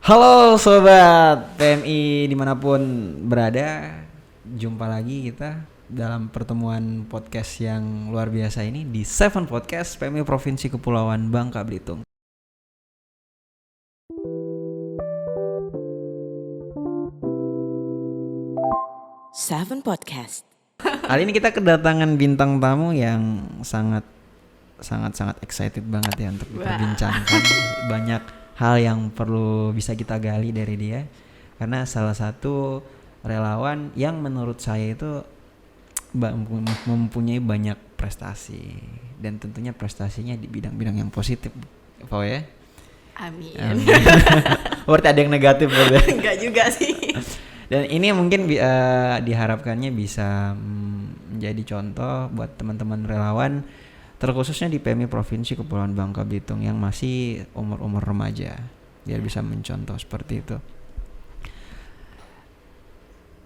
Halo sobat PMI dimanapun berada, jumpa lagi kita dalam pertemuan podcast yang luar biasa ini di Seven Podcast PMI Provinsi Kepulauan Bangka Belitung. Seven Podcast. Kali ini kita kedatangan bintang tamu yang sangat excited banget ya untuk diperbincangkan. Banyak hal yang perlu bisa kita gali dari dia karena salah satu relawan yang menurut saya itu mempunyai banyak prestasi dan tentunya prestasinya di bidang-bidang yang positif, Pau ya. Amin. Berarti ada yang negatif ya? Enggak juga sih. Dan ini mungkin diharapkannya bisa menjadi contoh buat teman-teman relawan, terkhususnya di PMI Provinsi Kepulauan Bangka Belitung yang masih umur-umur remaja, biar bisa mencontoh seperti itu.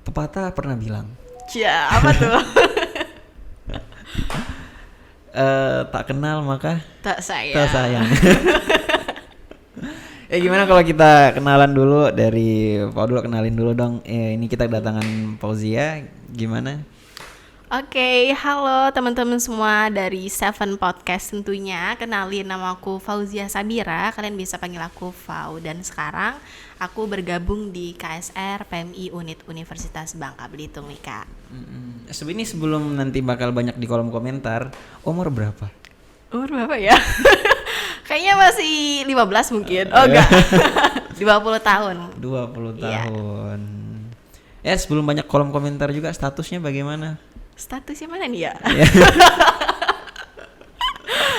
Pepatah pernah bilang, Apa tuh? tak kenal maka Tak sayang. sayang. Gimana kalau kita kenalan dulu dari Pau dulu, kenalin dulu dong. Ini kita kedatangan Fauzia, gimana? Oke, halo teman-teman semua dari Seven Podcast tentunya. Kenalin, nama aku Fauzia Sabira, kalian bisa panggil aku Fau. Dan sekarang aku bergabung di KSR PMI Unit Universitas Bangka Belitung nih Kak. Sebenarnya sebelum nanti bakal banyak di kolom komentar, umur berapa? Umur berapa ya? Kayaknya masih 15 mungkin. Oh enggak. 20 tahun. 20 Iya. tahun. Ya sebelum banyak kolom komentar juga, statusnya bagaimana? Statusnya mana nih ya?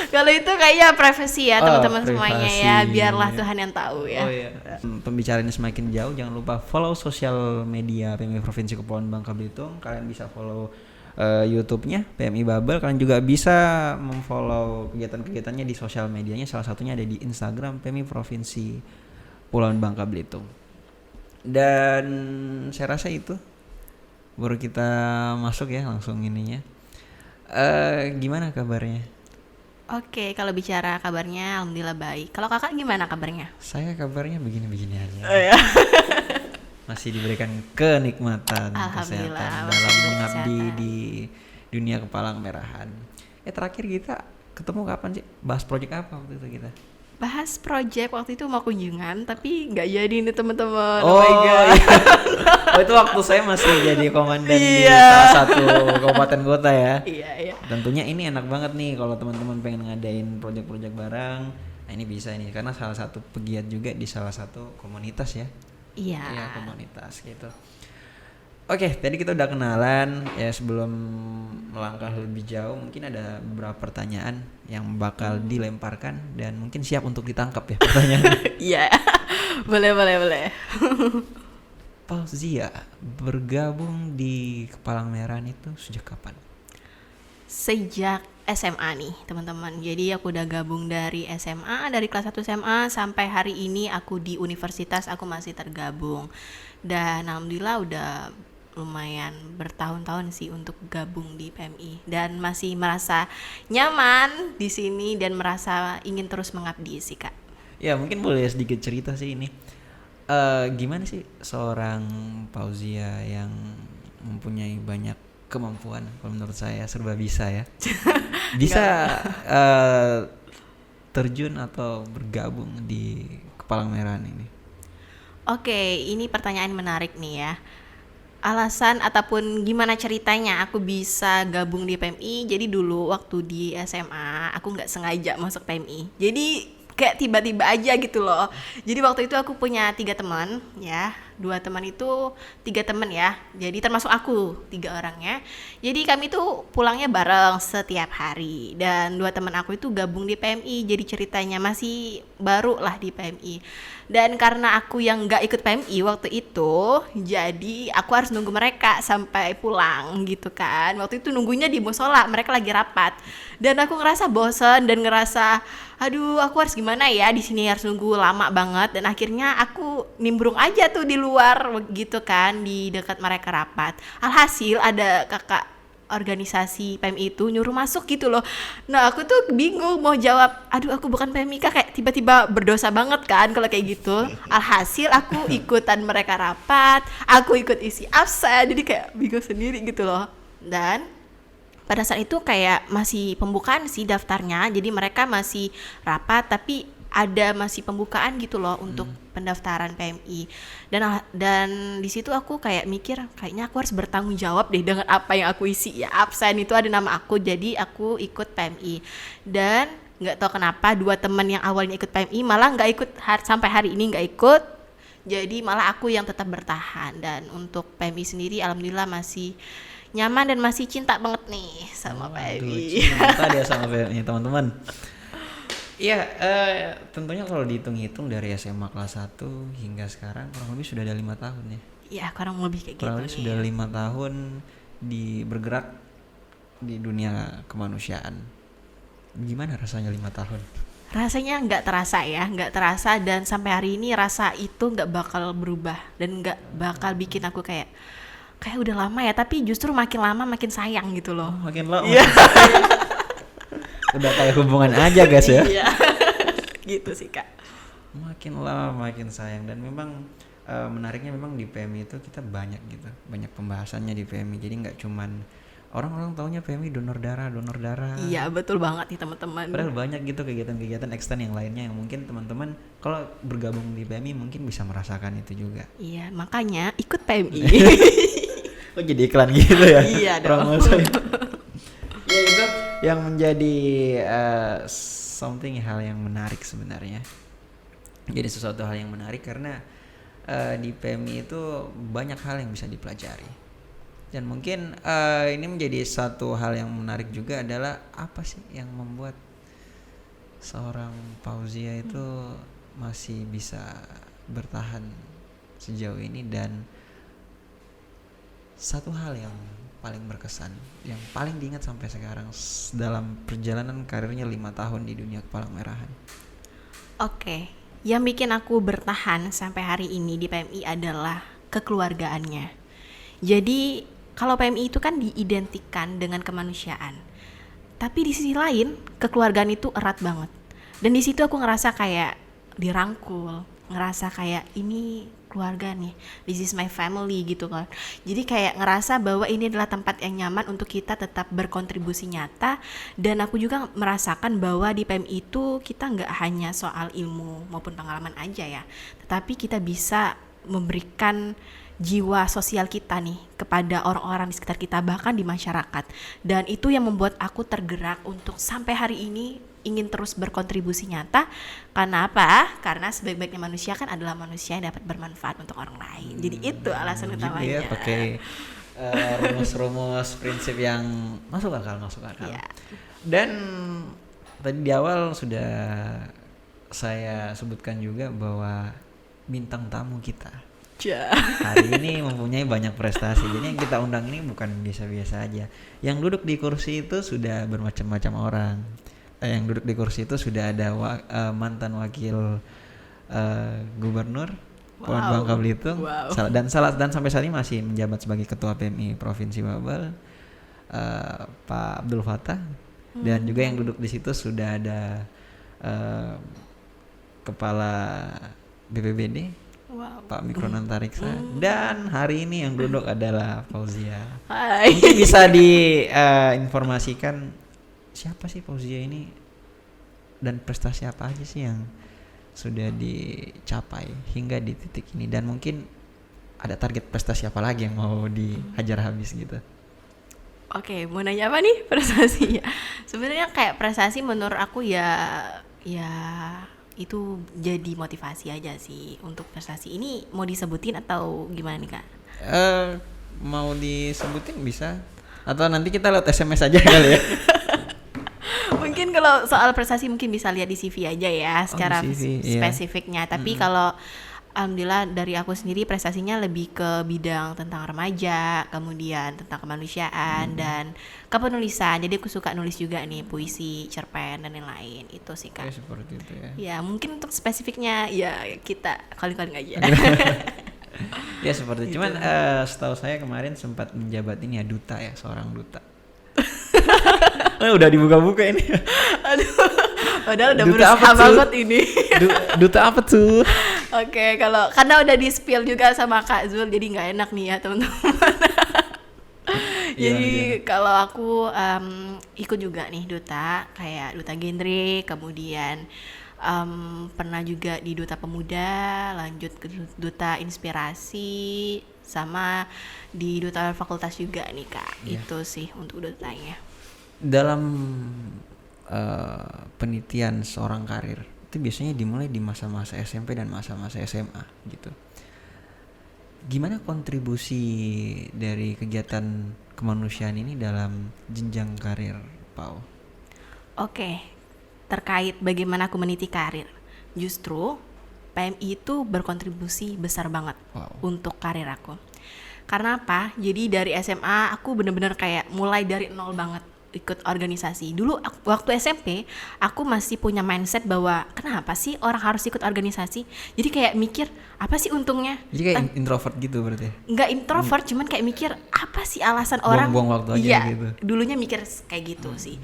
Kalau itu kayaknya privasi ya teman-teman semuanya ya, biarlah Tuhan yang tahu ya. Oh iya. Pembicaraannya semakin jauh, jangan lupa follow sosial media PMI Provinsi Kepulauan Bangka Belitung. Kalian bisa follow YouTube-nya PMI Babel. Kalian juga bisa memfollow kegiatan-kegiatannya di sosial medianya. Salah satunya ada di Instagram PMI Provinsi Kepulauan Bangka Belitung. Dan saya rasa itu. Baru kita masuk ya langsung ininya. Gimana kabarnya? Oke, kalau bicara kabarnya alhamdulillah baik. Kalau kakak gimana kabarnya? Saya kabarnya begini-begini aja. Oh ya. Masih diberikan kenikmatan Alhamdulillah, kesehatan masih dalam diberi mengabdi kesehatan. di dunia kepalang merahan. Terakhir kita ketemu kapan sih? Bahas proyek apa waktu itu kita? Bahas project waktu itu mau kunjungan tapi nggak jadi nih teman-teman. Oh my god. iya. Oh itu waktu saya masih jadi komandan di Iya. salah satu kabupaten kota ya. Iya. Tentunya ini enak banget nih kalau teman-teman pengen ngadain proyek-proyek bareng. Nah ini bisa ini karena salah satu pegiat juga di salah satu komunitas ya. Iya. Iya komunitas gitu. Oke, tadi kita udah kenalan ya. Sebelum melangkah lebih jauh, mungkin ada beberapa pertanyaan yang bakal dilemparkan dan mungkin siap untuk ditangkap ya pertanyaan. Iya. boleh. Fauzia bergabung di Kepalang Merahan itu sejak kapan? Sejak SMA nih teman-teman. Jadi aku udah gabung dari SMA, dari kelas 1 SMA sampai hari ini aku di universitas aku masih tergabung. Dan alhamdulillah udah lumayan bertahun-tahun sih untuk gabung di PMI dan masih merasa nyaman di sini dan merasa ingin terus mengabdi sih Kak. Ya mungkin boleh sedikit cerita sih ini. Gimana sih seorang Fauzia yang mempunyai banyak kemampuan, kalau menurut saya serba bisa ya, bisa terjun atau bergabung di Kepalang Merahan ini? Oke, ini pertanyaan menarik nih ya. Alasan ataupun gimana ceritanya aku bisa gabung di PMI. Jadi dulu waktu di SMA aku nggak sengaja masuk PMI. Jadi kayak tiba-tiba aja gitu loh. Jadi waktu itu aku punya 3 teman ya. 2 teman itu 3 teman ya. Jadi termasuk aku 3 orangnya. Jadi kami tuh pulangnya bareng setiap hari. Dan 2 teman aku itu gabung di PMI. Jadi ceritanya masih baru lah di PMI. Dan karena aku yang gak ikut PMI waktu itu, jadi aku harus nunggu mereka sampai pulang gitu kan. Waktu itu nunggunya di musola, mereka lagi rapat. Dan aku ngerasa bosen dan ngerasa, aduh aku harus gimana ya, di sini harus nunggu lama banget. Dan akhirnya aku nimbrung aja tuh di luar gitu kan, di dekat mereka rapat. Alhasil ada kakak organisasi PMI itu nyuruh masuk gitu loh. Nah aku tuh bingung mau jawab, aduh aku bukan PMI Kak, kayak tiba-tiba berdosa banget kan kalau kayak gitu. Alhasil aku ikutan mereka rapat, aku ikut isi absen, jadi kayak bingung sendiri gitu loh. Dan pada saat itu kayak masih pembukaan sih daftarnya, jadi mereka masih rapat tapi ada masih pembukaan gitu loh untuk pendaftaran PMI. Dan di situ aku kayak mikir kayaknya aku harus bertanggung jawab deh dengan apa yang aku isi ya. Absen itu ada nama aku, jadi aku ikut PMI. Dan nggak tahu kenapa 2 teman yang awalnya ikut PMI malah nggak ikut sampai hari ini nggak ikut. Jadi malah aku yang tetap bertahan. Dan untuk PMI sendiri alhamdulillah masih nyaman dan masih cinta banget nih sama PMI. Cinta dia sama PMI teman-teman. Iya, tentunya kalau dihitung-hitung dari SMA kelas 1 hingga sekarang kurang lebih sudah ada 5 tahun ya. Iya, kurang lebih kayak kurang gitu lebih nih. sudah 5 tahun bergerak di dunia kemanusiaan. Gimana rasanya 5 tahun? Rasanya nggak terasa dan sampai hari ini rasa itu nggak bakal berubah dan nggak bakal bikin aku kayak udah lama ya, tapi justru makin lama makin sayang gitu loh. Makin lama. Udah kayak hubungan aja guys ya. Iya. Gitu sih Kak. Makin lama makin sayang. Dan memang menariknya memang di PMI itu kita banyak pembahasannya di PMI. Jadi nggak cuman orang-orang taunya PMI donor darah. Iya betul banget nih teman-teman. Padahal banyak gitu kegiatan-kegiatan ekstern yang lainnya yang mungkin teman-teman kalau bergabung di PMI mungkin bisa merasakan itu juga. Iya makanya ikut PMI. Oh jadi iklan gitu ya? Iya dong. Ya itu yang menjadi hal yang menarik sebenarnya. Jadi sesuatu hal yang menarik karena di PMI itu banyak hal yang bisa dipelajari. Dan mungkin ini menjadi satu hal yang menarik juga adalah apa sih yang membuat seorang Fauzia itu masih bisa bertahan sejauh ini. Dan satu hal yang paling berkesan, yang paling diingat sampai sekarang dalam perjalanan karirnya 5 tahun di dunia kepala merahan. Oke, yang bikin aku bertahan sampai hari ini di PMI adalah kekeluargaannya. Jadi kalau PMI itu kan diidentikan dengan kemanusiaan, tapi di sisi lain kekeluargaan itu erat banget. Dan di situ aku ngerasa kayak dirangkul, ngerasa kayak ini keluarga nih, this is my family gitu kan. Jadi kayak ngerasa bahwa ini adalah tempat yang nyaman untuk kita tetap berkontribusi nyata. Dan aku juga merasakan bahwa di PMI itu kita nggak hanya soal ilmu maupun pengalaman aja ya, tetapi kita bisa memberikan jiwa sosial kita nih kepada orang-orang di sekitar kita, bahkan di masyarakat. Dan itu yang membuat aku tergerak untuk sampai hari ini ingin terus berkontribusi nyata. Karena apa? Karena sebaik-baiknya manusia kan adalah manusia yang dapat bermanfaat untuk orang lain. Jadi itu alasan utamanya. Ya, pakai rumus-rumus prinsip yang masuk akal. Ya. Dan tadi di awal sudah saya sebutkan juga bahwa bintang tamu kita hari ini mempunyai banyak prestasi. Jadi yang kita undang ini bukan biasa-biasa aja. Yang duduk di kursi itu sudah bermacam-macam orang. Yang duduk di kursi itu sudah ada mantan wakil gubernur Kepulauan Bangka Belitung, dan sampai saat ini masih menjabat sebagai ketua PMI Provinsi Babel, Pak Abdul Fattah. Dan juga yang duduk di situ sudah ada kepala BPBD, Pak Mikronan Tariksa. Dan hari ini yang duduk adalah Fauzia. Hai. Mungkin bisa diinformasikan siapa sih Fauzia ini dan prestasi apa aja sih yang sudah dicapai hingga di titik ini, dan mungkin ada target prestasi apa lagi yang mau dihajar habis gitu. Oke, mau nanya apa nih prestasinya? Sebenarnya kayak prestasi menurut aku ya itu jadi motivasi aja sih untuk prestasi ini. Mau disebutin atau gimana nih Kak? Mau disebutin bisa, atau nanti kita lewat SMS aja kali ya. Mungkin kalau soal prestasi mungkin bisa lihat di CV aja ya secara CV, spesifiknya. Tapi kalau alhamdulillah dari aku sendiri prestasinya lebih ke bidang tentang remaja, kemudian tentang kemanusiaan dan kepenulisan. Jadi aku suka nulis juga nih, puisi, cerpen dan lain-lain. Itu sih Kak. Seperti itu ya. Ya mungkin untuk spesifiknya ya kita calling-calling aja. Ya seperti itu. Cuman setahu saya kemarin sempat menjabat ini ya, duta ya, seorang duta. Udah dibuka-buka ini. Aduh, padahal udah Duta apa berusaha tuh? banget ini. Duta apa tuh? Oke, kalau karena udah di spill juga sama Kak Zul, jadi nggak enak nih ya teman-teman. Jadi kalau aku ikut juga nih duta, kayak duta genre, kemudian pernah juga di duta pemuda, lanjut ke duta inspirasi, sama di duta fakultas juga nih Kak. Itu sih untuk dutanya. Dalam penelitian seorang karir itu biasanya dimulai di masa-masa SMP dan masa-masa SMA gitu. Gimana kontribusi dari kegiatan kemanusiaan ini dalam jenjang karir Pau? Oke, terkait bagaimana aku meniti karir. Justru PMI itu berkontribusi besar banget untuk karir aku. Karena apa? Jadi dari SMA aku bener-bener kayak mulai dari nol banget ikut organisasi. Dulu waktu SMP aku masih punya mindset bahwa kenapa sih orang harus ikut organisasi? Jadi kayak mikir apa sih untungnya? Jadi kayak introvert gitu berarti? Nggak introvert, cuman kayak mikir apa sih alasan orang? Buang-buang waktu aja iya, gitu. Dulunya mikir kayak gitu sih.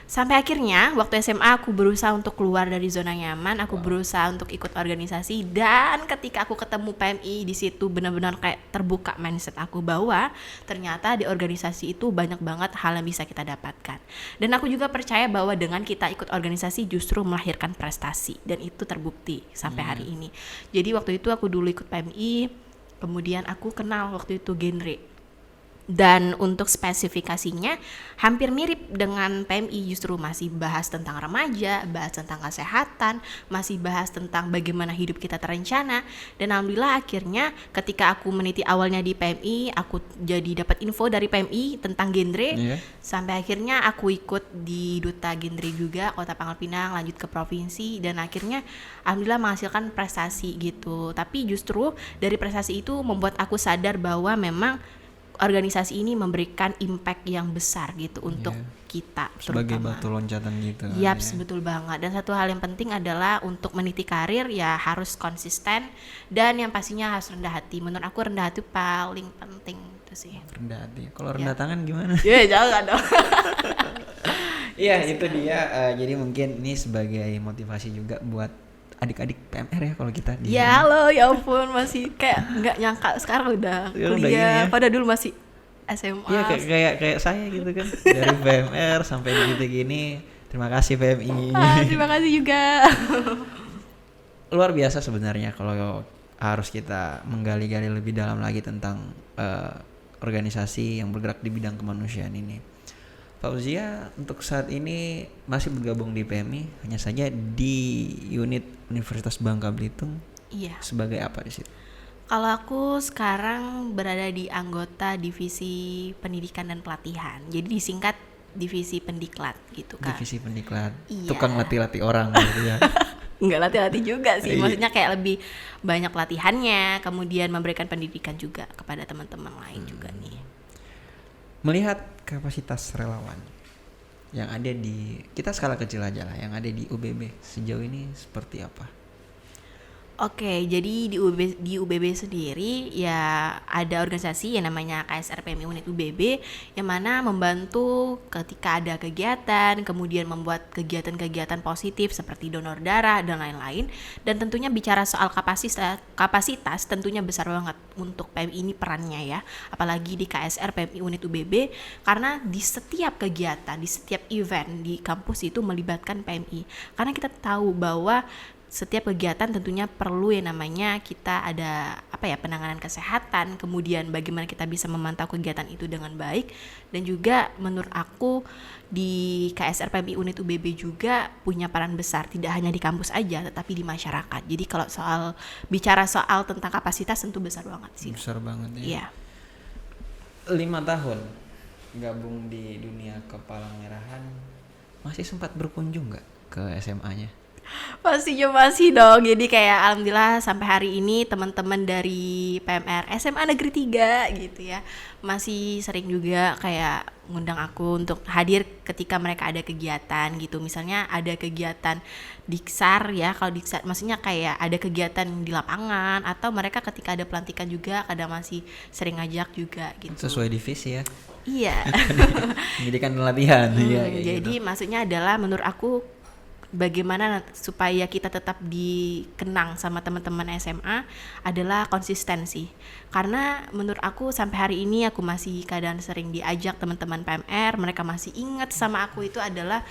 Sampai akhirnya waktu SMA aku berusaha untuk keluar dari zona nyaman, aku berusaha untuk ikut organisasi, dan ketika aku ketemu PMI di situ benar-benar kayak terbuka mindset aku bahwa ternyata di organisasi itu banyak banget hal yang bisa kita dapatkan. Dan aku juga percaya bahwa dengan kita ikut organisasi justru melahirkan prestasi, dan itu terbukti sampai hari ini. Jadi waktu itu aku dulu ikut PMI, kemudian aku kenal waktu itu genre. Dan untuk spesifikasinya hampir mirip dengan PMI, justru masih bahas tentang remaja, bahas tentang kesehatan, masih bahas tentang bagaimana hidup kita terencana. Dan alhamdulillah akhirnya ketika aku meniti awalnya di PMI, aku jadi dapat info dari PMI tentang genre. Sampai akhirnya aku ikut di duta genre juga, Kota Pangkal Pinang, lanjut ke provinsi, dan akhirnya alhamdulillah menghasilkan prestasi gitu. Tapi justru dari prestasi itu membuat aku sadar bahwa memang organisasi ini memberikan impact yang besar gitu untuk kita sebagai terutama. batu loncatan gitu. Yaps, betul banget. Dan satu hal yang penting adalah untuk meniti karir ya harus konsisten, dan yang pastinya harus rendah hati. Menurut aku rendah hati paling penting itu sih. Rendah hati. Kalau rendah tangan gimana? Ya jangan dong. Iya, itu dia. Jadi mungkin ini sebagai motivasi juga buat adik-adik PMR ya kalau kita di Ya halo, ya ampun, masih kayak nggak nyangka sekarang udah kuliah, pada dulu masih SMA. Iya, kayak saya gitu kan, dari PMR sampai di titik ini. Terima kasih PMI. Terima kasih juga. Luar biasa sebenarnya kalau harus kita menggali-gali lebih dalam lagi tentang organisasi yang bergerak di bidang kemanusiaan ini. Fauzia untuk saat ini masih bergabung di PMI, hanya saja di unit Universitas Bangka Belitung. Iya. Sebagai apa di situ? Kalau aku sekarang berada di anggota divisi pendidikan dan pelatihan. Jadi disingkat divisi pendiklat gitu kan. Divisi pendiklat. Iya. Tukang latih-latih orang gitu ya. Enggak latih-latih juga sih. Maksudnya kayak lebih banyak pelatihannya, kemudian memberikan pendidikan juga kepada teman-teman lain juga nih. Melihat kapasitas relawan yang ada di, kita skala kecil aja lah, yang ada di UBB sejauh ini seperti apa? Oke, jadi di UBB sendiri ya ada organisasi yang namanya KSR PMI Unit UBB, yang mana membantu ketika ada kegiatan, kemudian membuat kegiatan-kegiatan positif seperti donor darah dan lain-lain. Dan tentunya bicara soal kapasitas tentunya besar banget untuk PMI ini perannya ya, apalagi di KSR PMI Unit UBB, karena di setiap kegiatan, di setiap event di kampus itu melibatkan PMI. Karena kita tahu bahwa setiap kegiatan tentunya perlu yang namanya kita ada penanganan kesehatan, kemudian bagaimana kita bisa memantau kegiatan itu dengan baik. Dan juga menurut aku di KSR PMI Unit UBB juga punya peran besar, tidak hanya di kampus aja tetapi di masyarakat. Jadi kalau bicara soal tentang kapasitas tentu besar banget sih. Besar banget ya. Iya. 5 tahun gabung di dunia Kepalang Merahan, masih sempat berkunjung nggak ke SMA-nya? Pastinya masih dong. Jadi kayak alhamdulillah sampai hari ini teman-teman dari PMR SMA Negeri 3 gitu ya masih sering juga kayak ngundang aku untuk hadir ketika mereka ada kegiatan gitu. Misalnya ada kegiatan Diksar ya, kalau Diksar maksudnya kayak ada kegiatan di lapangan atau mereka ketika ada pelantikan juga kadang masih sering ngajak juga gitu. Sesuai divisi ya. Iya. Pendidikan dan latihan. Iya, kayak Jadi gitu. maksudnya adalah menurut aku bagaimana supaya kita tetap dikenang sama teman-teman SMA adalah konsistensi. Karena menurut aku sampai hari ini aku masih kadang sering diajak teman-teman PMR, mereka masih ingat sama aku itu adalah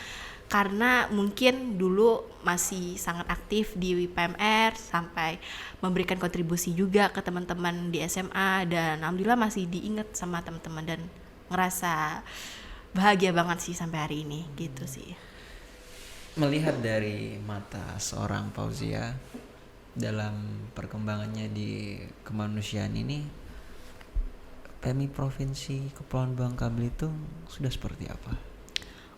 karena mungkin dulu masih sangat aktif di PMR sampai memberikan kontribusi juga ke teman-teman di SMA dan alhamdulillah masih diingat sama teman-teman dan ngerasa bahagia banget sih sampai hari ini gitu sih. Melihat dari mata seorang Fauzia dalam perkembangannya di kemanusiaan ini, PMI Provinsi Kepulauan Bangka Belitung sudah seperti apa?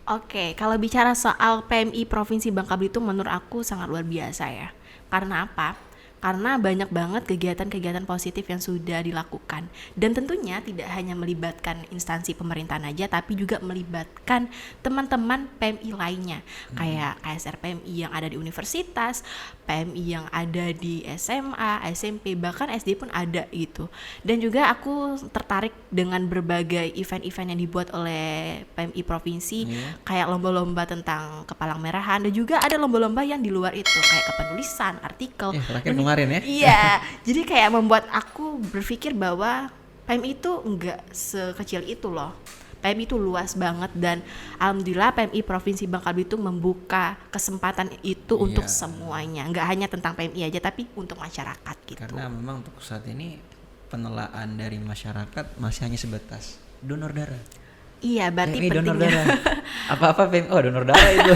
Oke, kalau bicara soal PMI Provinsi Bangka Belitung menurut aku sangat luar biasa ya. Karena apa? Karena banyak banget kegiatan-kegiatan positif yang sudah dilakukan. Dan tentunya tidak hanya melibatkan instansi pemerintahan aja, tapi juga melibatkan teman-teman PMI lainnya. Kayak KSR PMI yang ada di universitas, PMI yang ada di SMA, SMP, bahkan SD pun ada gitu. Dan juga aku tertarik dengan berbagai event-event yang dibuat oleh PMI Provinsi, kayak lomba-lomba tentang kepalang merahan, dan juga ada lomba-lomba yang di luar itu, kayak kepenulisan, artikel. Terakhir kemarin ya. Iya, jadi kayak membuat aku berpikir bahwa PMI itu enggak sekecil itu loh. PMI itu luas banget dan alhamdulillah PMI Provinsi Bangka Belitung membuka kesempatan itu untuk semuanya. Enggak hanya tentang PMI aja tapi untuk masyarakat gitu. Karena memang untuk saat ini penelaan dari masyarakat masih hanya sebatas donor darah. Iya, berarti PMI donor pentingnya darah. Apa-apa PMI, donor darah itu.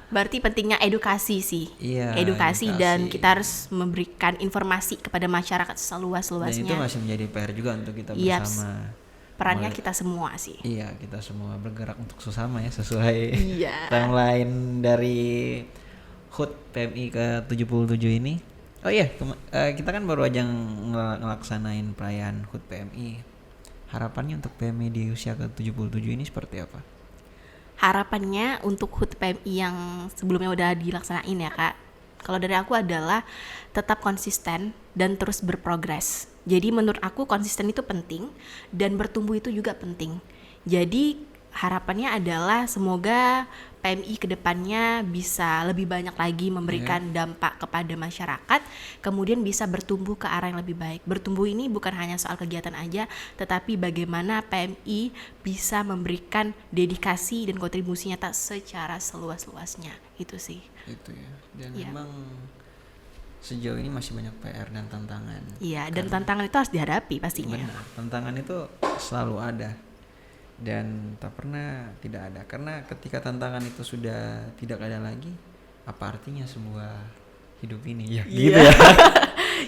berarti pentingnya edukasi sih. Iya, edukasi dan edukasi. kita harus memberikan informasi kepada masyarakat Dan seluas-luasnya. itu masih menjadi PR juga untuk kita Yaps. bersama. Perannya kita semua sih. Iya, kita semua bergerak untuk sesama ya, sesuai Iya. timeline dari HUT PMI ke-77 ini. Oh iya, kita kan baru aja ngelaksanain perayaan HUT PMI. Harapannya untuk PMI di usia ke-77 ini seperti apa? Harapannya untuk HUT PMI yang sebelumnya udah dilaksanain ya Kak, kalau dari aku adalah tetap konsisten dan terus berprogres. Jadi menurut aku konsisten itu penting dan bertumbuh itu juga penting. Jadi harapannya adalah semoga PMI kedepannya bisa lebih banyak lagi memberikan dampak kepada masyarakat, kemudian bisa bertumbuh ke arah yang lebih baik. Bertumbuh ini bukan hanya soal kegiatan aja, tetapi bagaimana PMI bisa memberikan dedikasi dan kontribusi nyata secara seluas-luasnya. Itu sih. Itu ya. Dan Iya. memang sejauh ini masih banyak PR dan tantangan. Iya, dan tantangan itu harus dihadapi pastinya. Benar, tantangan itu selalu ada dan tak pernah tidak ada, karena ketika tantangan itu sudah tidak ada lagi, apa artinya sebuah hidup ini ya? Gitu ya.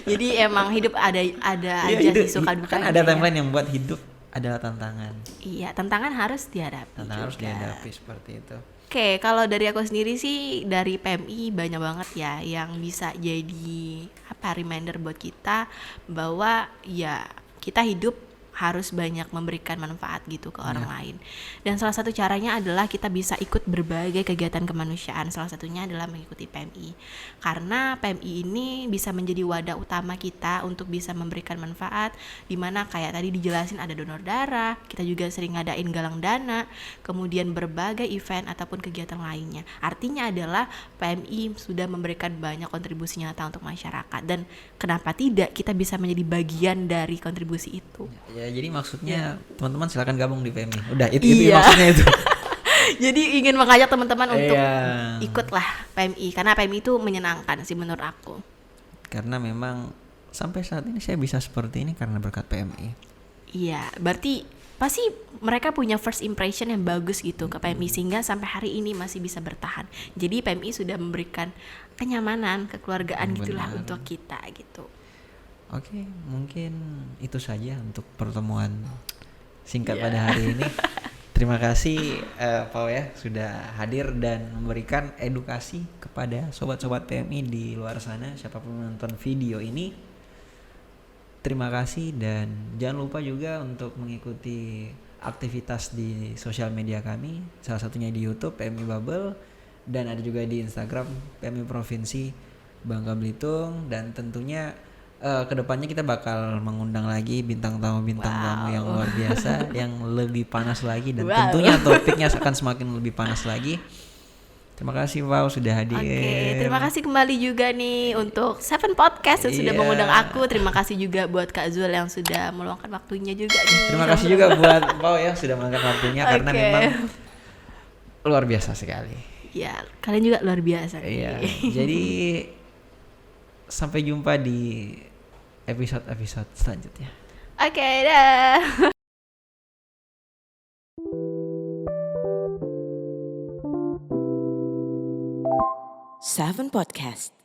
Jadi emang hidup ada Iya, aja sih suka duka. kan ada timeline yang buat hidup adalah tantangan. Iya, tantangan harus dihadapi. Tantangan harus juga. dihadapi seperti itu. Oke, kalau dari aku sendiri sih dari PMI banyak banget ya yang bisa jadi reminder buat kita bahwa ya kita hidup harus banyak memberikan manfaat gitu ke orang lain. Dan salah satu caranya adalah kita bisa ikut berbagai kegiatan kemanusiaan. Salah satunya adalah mengikuti PMI. Karena PMI ini bisa menjadi wadah utama kita untuk bisa memberikan manfaat, dimana kayak tadi dijelasin ada donor darah, kita juga sering ngadain galang dana, kemudian berbagai event ataupun kegiatan lainnya. Artinya adalah PMI sudah memberikan banyak kontribusi nyata untuk masyarakat, dan kenapa tidak kita bisa menjadi bagian dari kontribusi itu. Ya, jadi maksudnya teman-teman silakan gabung di PMI. Udah, itu Iya. maksudnya itu. Jadi ingin mengajak teman-teman untuk Iya. ikutlah PMI, karena PMI itu menyenangkan sih menurut aku. Karena memang sampai saat ini saya bisa seperti ini karena berkat PMI. Iya, berarti pasti mereka punya first impression yang bagus gitu ke PMI sehingga sampai hari ini masih bisa bertahan. Jadi PMI sudah memberikan kenyamanan, kekeluargaan gitulah Benar. untuk kita gitu. Oke, mungkin itu saja untuk pertemuan singkat Iya. pada hari ini. Terima kasih Pau ya sudah hadir dan memberikan edukasi kepada sobat-sobat PMI di luar sana, siapapun menonton video ini. Terima kasih dan jangan lupa juga untuk mengikuti aktivitas di sosial media kami, salah satunya di YouTube PMI Bubble dan ada juga di Instagram PMI Provinsi Bangka Belitung, dan tentunya kedepannya kita bakal mengundang lagi bintang tamu yang luar biasa yang lebih panas lagi, dan tentunya topiknya akan semakin lebih panas lagi. Terima kasih Pau sudah hadir. Oke, terima kasih kembali juga nih untuk Seven Podcast yang sudah mengundang aku. Terima kasih juga buat Kak Zul yang sudah meluangkan waktunya juga nih. Terima kasih juga buat Pau ya sudah meluangkan waktunya karena memang luar biasa sekali. Ya, kalian juga luar biasa. Iya. Jadi sampai jumpa di episode selanjutnya. Oke, dah. Seven Podcast.